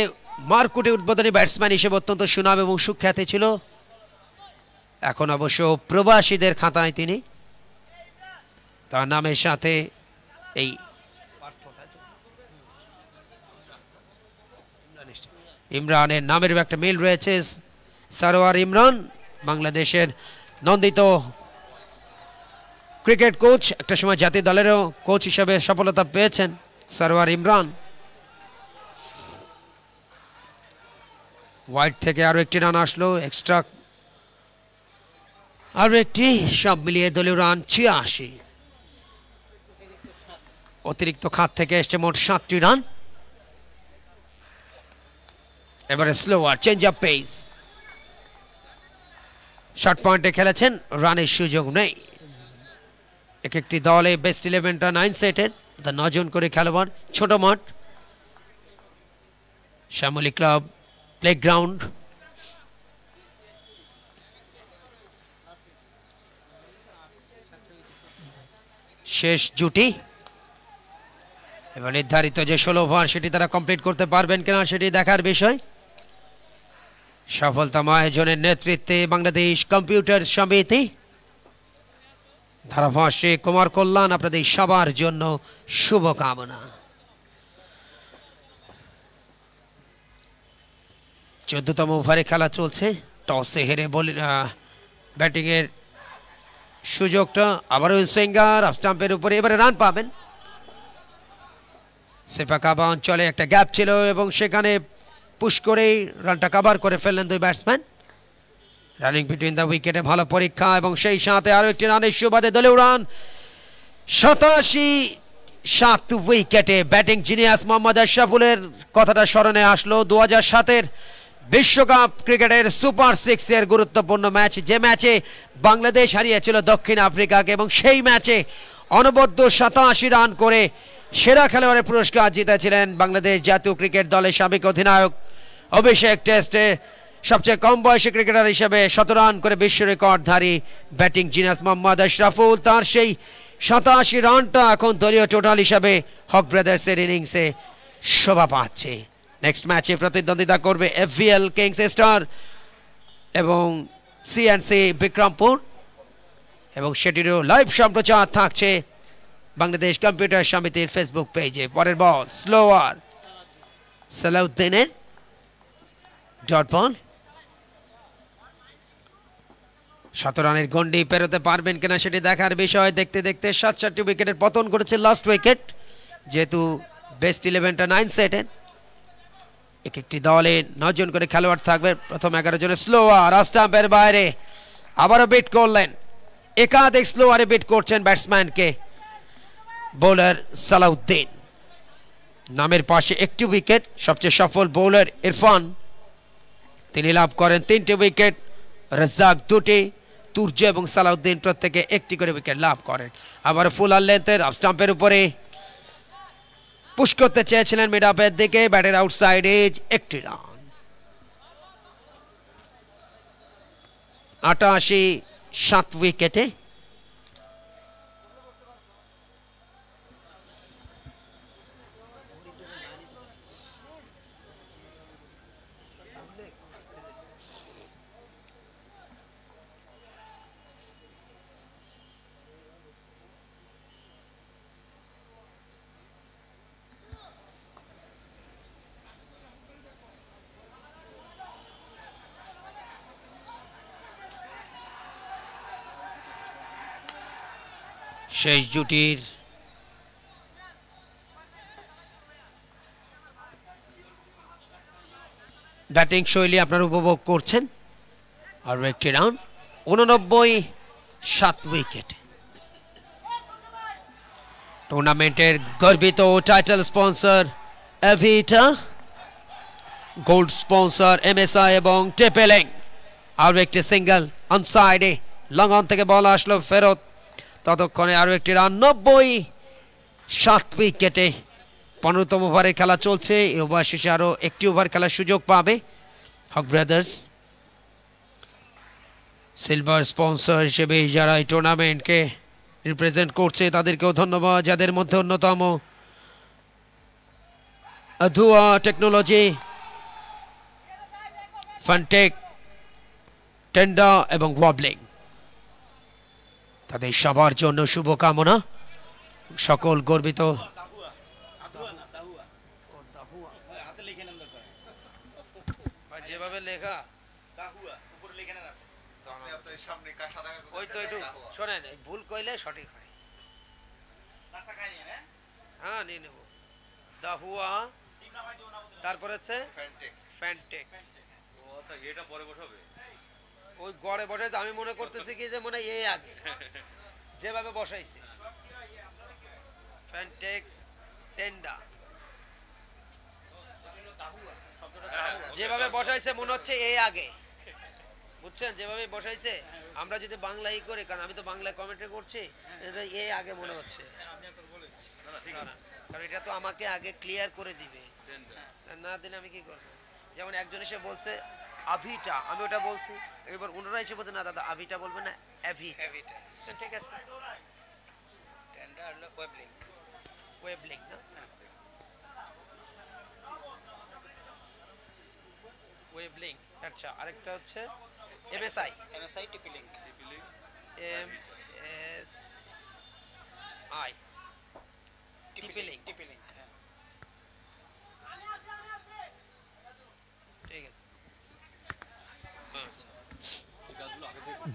মারকুটে উদ্বোধনী ব্যাটসম্যান হিসেবে অত্যন্ত সুনাম এবং সুখ্যাতি ছিল এখন অবশ্য প্রবাসীদের খাতায় তিনি তার নামের সাথে এই ইমরানের নামের একটা মিল রয়েছে। সারোয়ার ইমরান বাংলাদেশের নন্দিত ক্রিকেট কোচ, একটা সময় জাতীয় দলেরও কোচ হিসেবে সফলতা পেয়েছেন সারোয়ার ইমরান। ওয়াইড থেকে আরো একটি রান আসলো, এক্সট্রা আরো একটি, সব মিলিয়ে দলীয় রান ৮৬। অতিরিক্ত খাত থেকে এসছে মোট ৭টি রান। এবারে slower change up pace, short পয়েন্টে খেলেছেন, রানের সুযোগ নেই। এক একটি দলে বেস্ট 11টা 9 সেটের 9 জন করে খেলোয়াড়। ছোট মাঠ, শ্যামলী ক্লাব প্লেগ্রাউন্ড। শেষ জুটি, এবার নির্ধারিত যে 16 ওভার সেটি তারা কমপ্লিট করতে পারবেন কিনা সেটি দেখার বিষয়। সফলতম আয়োজনের নেতৃত্বে বাংলাদেশ কম্পিউটার সমিতি, ধারাভাষ্যে কুমার কল্যাণ, আপনাদের সবার জন্য শুভকামনা। 14তম ওভারে খেলা চলছে, টসে হেরে ব্যাটিং এর সুযোগটা আবারও সিঙ্গার অফ স্টাম্পের উপরে, এবারে রান পাবেন। সেফাকাবা অঞ্চলে একটা গ্যাপ ছিল এবং সেখানে পুশ করেই রানটা কভার করে ফেললেন দুই ব্যাটসম্যান। রানিং বিটুইন দ্য উইকেটে ভালো পরীক্ষা এবং সেই সাথে আরো একটি রানের সুবাদে দলীয় রান ৮৭। ৭ উইকেটে ব্যাটিং জিনিয়াস মোহাম্মদ আশরাফুলের কথাটা স্মরণে আসলো। 2007-এর বিশ্বকাপ ক্রিকেটের সুপার 6 এর গুরুত্বপূর্ণ ম্যাচ, যে ম্যাচে বাংলাদেশ হারিয়েছিল দক্ষিণ আফ্রিকাকে এবং সেই ম্যাচে অনবদ্য ৮৭ রান করে সেরা খেলোয়াড়ের পুরস্কার জিতেছিলেন বাংলাদেশ জাতীয় ক্রিকেট দলের সাবেক অধিনায়ক অভিষেক। টেস্টে সবচেয়ে কম বয়সী ক্রিকেটার হিসেবে ১৭ রান করে বিশ্ব রেকর্ডধারী ব্যাটিং জিনিয়াস মোহাম্মদ আশরাফুল, তার সেই ৮৭ রানটা এখন দলীয় টোটাল হিসাবে হক ব্রাদার্সের ইনিংসে শোভা পাচ্ছে। নেক্সট ম্যাচে প্রতিদ্বন্দ্বিতা করবে FVL কিংস স্টার এবং CNC বিক্রমপুর, এবং সেটিরও লাইভ সম্প্রচার থাকছে বাংলাদেশ কম্পিউটার সমিতির ফেসবুক পেজে। পরের বল স্লোয়ার, সালাউদ্দিনের ডট বল, ৭ রানের গন্ডি পেরোতে পারবেন কিনা সেটি দেখার বিষয়। দেখতে দেখতে ৭-৭টি উইকেটের পতন করেছে লাস্ট উইকেট, যেহেতু বেস্ট 11টা 9 সেটের। এক একটি দলে 9 জন করে খেলোয়াড় থাকবে। প্রথম 11 জনের স্লোয়ার অফ স্টাম্পের বাইরে, আবারও বিট করলেন, একাধিক স্লোয়ারে বিট করছেন ব্যাটসম্যানকে বোলার সালাউদ্দিন। নামের পাশে একটি উইকেট। সবচেয়ে সফল বোলার ইরফান, তিনি লাভ করেন 3টি উইকেট, রাজ্জাক 2টি, তুর্য এবং সালাউদ্দিন প্রত্যেকে একটি করে উইকেট লাভ করেন। আবার ফুল আর লেন্থের অফ স্টাম্পের উপরে পুশ করতে চেয়েছিলেন মিড অফের দিকে, ব্যাটের আউটসাইড এজ, একটি রান। ৮৮ 7 উইকেটে। শেষ জুটির ব্যাটিং শৈলী আপনারা উপভোগ করছেন। আর একটি রান, 89 7 উইকেট। টুর্নামেন্টের গর্বিত title sponsor Evita, gold sponsor MSI এবং টেপেলিং। আর একটি সিঙ্গেল অনসাইডে, লং অন থেকে বল আসলো ফেরত, ততক্ষণে আরো একটি রান। 90 7 উইকেটে 15তম ওভারে খেলা চলছে। এই ওভার শেষে আরো একটি ওভার খেলার সুযোগ পাবে হক ব্রাদার্স। সিলভার স্পন্সর হিসেবে যারা এই টুর্নামেন্টকে রিপ্রেজেন্ট করছে তাদেরকেও ধন্যবাদ, যাদের মধ্যে অন্যতম আধুয়া টেকনোলজি, ফানটেক, টেন্ডা এবং ওয়াবলিং, তাদের সবার জন্য শুভকামনা। সকল গর্বিত ও দাহুয়া হাতে লিখে নেন দরকার ভাই যেভাবে লেখা দাহুয়া উপরে লিখে নেন আপনি তো আপনি আপনার সামনে সাদা কাগজ ওই তো একটু শোনেন এই ভুল কইলে সঠিক হয় নাসা খাই নিয়ে না হ্যাঁ নিয়ে নেব দাহুয়া টিম না ভাই দিও না ওদের তারপর হচ্ছে ফ্যানটেক্স ফ্যানটেক ও আচ্ছা এটা পরে বসাবে ওই গড়ে বসাই তো আমি মনে করতেছি কি যে মনে হয় এই আগে যেভাবে বসাইছে ফ্যানটেক টেন্ডা যেভাবে বসাইছে মনে হচ্ছে এই আগে বুঝছেন যেভাবে বসাইছে আমরা যদি বাংলায় করি কারণ আমি তো বাংলায় কমেন্টে করছি এটা এই আগে মনে হচ্ছে না, না, কারণ এটা তো আমাকে আগে ক্লিয়ার করে দিবে না দিলে আমি কি করবো যেমন একজন এসে বলছে আভিটা আমি ওটা বলছি এবার ওনারা এসে বলছে না দাদা আভিটা বলবে না অ্যাভিটা ঠিক আছে ওয়েবলিং না ওয়েবলিং আচ্ছা আরেকটা হচ্ছে এমএসআই এমএসআই টিপি লিংক এমএসআই টিপি লিংক টিপি লিংক ঠিক আছে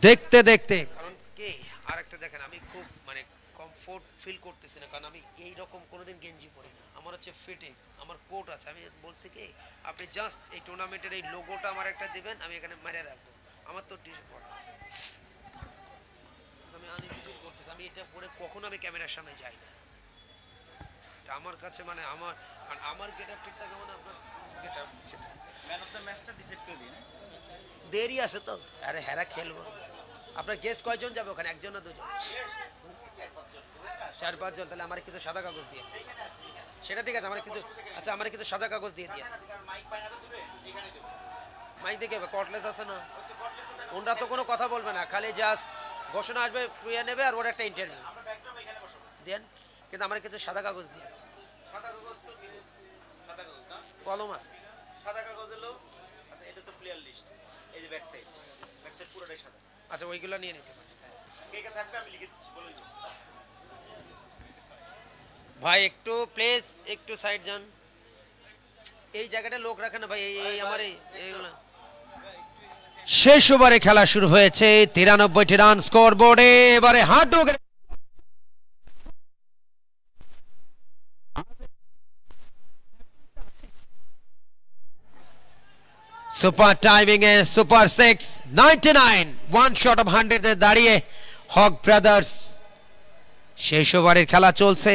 দেখতে দেখতে কারণ কি আরেকটা দেখেন আমি খুব মানে কমফোর্ট ফিল করতেছি না কারণ আমি এই রকম কোনোদিন গেঞ্জি পরি না আমার হচ্ছে ফিটিং আমার কোট আছে আমি বলছি কি আপনি জাস্ট এই টুর্নামেন্টের এই লোগোটা আমার একটা দিবেন আমি এখানে মেরে রাখবো আমার তো টি-শার্ট পরা আমি আনইজি ফিল করতেছি আমি এটা পরে কখনো আমি ক্যামেরার সামনে যাই না এটা আমার কাছে মানে আমার গেটআপ ঠিক থাকে মানে আপনার গেটআপ ম্যান অফ দ্য ম্যাচটা ডিসাইড করে দিন দেরি আছে তো আরে হেরা খেলবো আপনার গেস্ট কয়জন যাবে ওখানে একজন না দুজন 4-5 জন তাহলে আমার কিছু সাদা কাগজ দিয়ে সেটা ঠিক আছে আমার কিছু আচ্ছা আমার কিছু সাদা কাগজ দিয়ে দিয়ে মাইক পায় না তো দূরে এখানে দেব মাইক দেখে কটলেস আছে না ওনরা তো কোনো কথা বলবে না খালি জাস্ট ঘোষণা আসবে প্রিয়া নেবে আর ওর একটা ইন্টারভিউ আমরা ব্যাকড্রপ এখানে বসাবো দেন কিন্তু আমার কিছু সাদা কাগজ দিয়ে সাদা কাগজ তো দিব সাদা কাগজ না কলম আছে সাদা কাগজ হলো আচ্ছা এটা তো প্লেয়ার লিস্ট এই যে ব্যাক সাইড পুরোটাই সাদা আচ্ছা ওইগুলো নিয়ে নিতে পারি কে কে থাকবে আমি লিখে দিচ্ছি বলে দিই ভাই একটু প্লিজ একটু সাইড যান এই জায়গাটা লোক রাখে না ভাই এই আমার এইগুলো শেষ ওভারে খেলা শুরু হয়েছে 93টি রান স্কোর বোর্ডে এবারে হাঁটু super timing A super 6 99 one shot of 100 এ দাঁড়িয়ে হক ব্রাদার্স শেষ ওভারের খেলা চলছে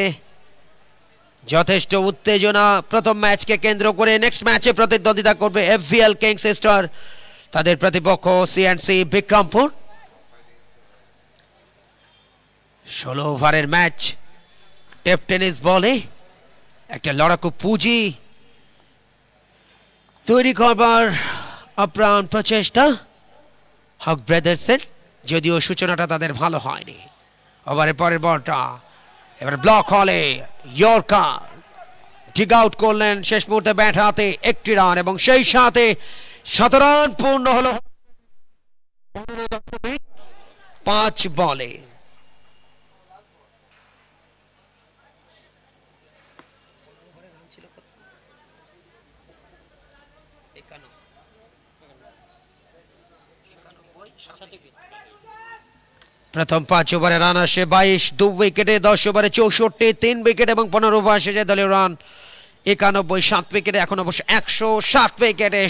যথেষ্ট উত্তেজনা প্রথম ম্যাচকে কেন্দ্র করে নেক্সট ম্যাচে প্রতিদ্বন্দ্বিতা করবে এফভিএল কিংস স্টার তাদের প্রতিপক্ষ সিএনসি বিক্রমপুর 16 ওভারের ম্যাচ টেপ টেনিস বলে একটা লড়াকু পুঁজি তৈরি করবার আপ্রাণ প্রচেষ্টা হক ব্রাদার্সের যদিও সূচনাটা তাদের ভালো হয়নি ওভারের পরের বলটা এবার ব্লক হলে ইয়র্কার ডিগ আউট করলেন শেষ মুহূর্তে ব্যাট হাতে একটি রান এবং সেই সাথে 7 রান পূর্ণ হলো 5 বলে প্রথম 5 ওভারে রান আসে 22 2 উইকেটে 10 ওভারে 64 3 উইকেট এবং 15 ওভার শেষে দলীয় রান 91 7 উইকেটে এখন অবশ্য 107 উইকেটে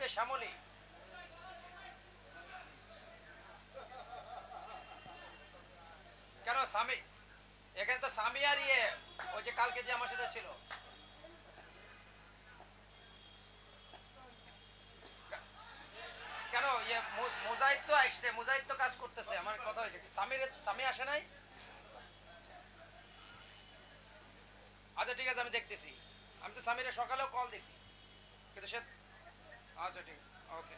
যে শ্যামলী কেন স্বামী এখানে তো স্বামী আর ইয়ে ওই যে কালকে যে আমার সাথে ছিল কেন ইয়ে মুজাহিদ তো আসছে মুজাহিদ তো কাজ করতেছে আমার কথা হয়েছে স্বামী আসে নাই আচ্ছা ঠিক আছে আমি দেখতেছি আমি তো স্বামীরে সকালেও কল দিছি কিন্তু সে আচ্ছা ঠিক আছে ওকে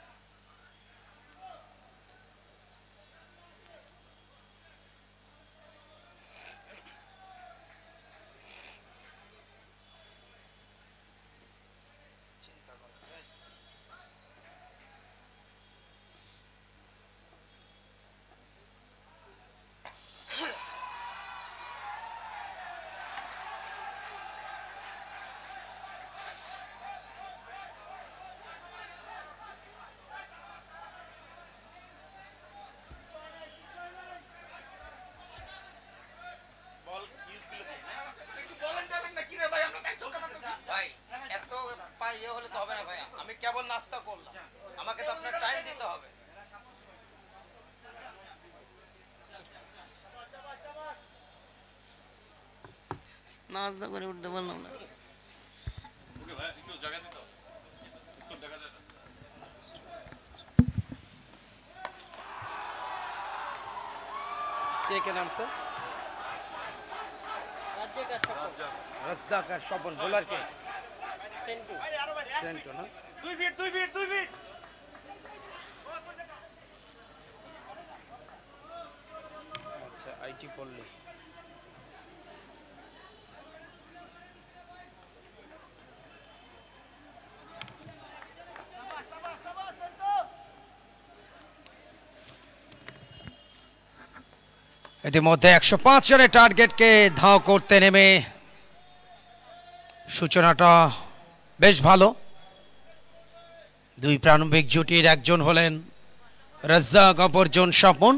বল ইউজ গুলো দিন না বলেন যাবেন না কি রে ভাই আমরা তাই চলতে ভাই এত ইয়ে হলে তো হবে না ভাই আমি কেবল নাস্তা করলাম আমাকে তো আপনার টাইম দিতে হবে নাস্তা করে উঠতে পারলাম না ওকে ভাই একটু জায়গা দিতে হবে স্কোর দেখা যায় না কে কে নাম স্যার রাজ্জাক আর স্বপন রাজ্জাক আর স্বপন বোলার কে সেন্টু সেন্টো না 2 ফিট 2 ফিট 2 ফিট আচ্ছা আইটি পড়লি ইতিমধ্যে 105 রানের টার্গেটকে ধাও করতে নেমে সূচনাটা বেশ ভালো দুই প্রারম্ভিক জুটির একজন হলেন রাজ্জাক অপরজন স্বপন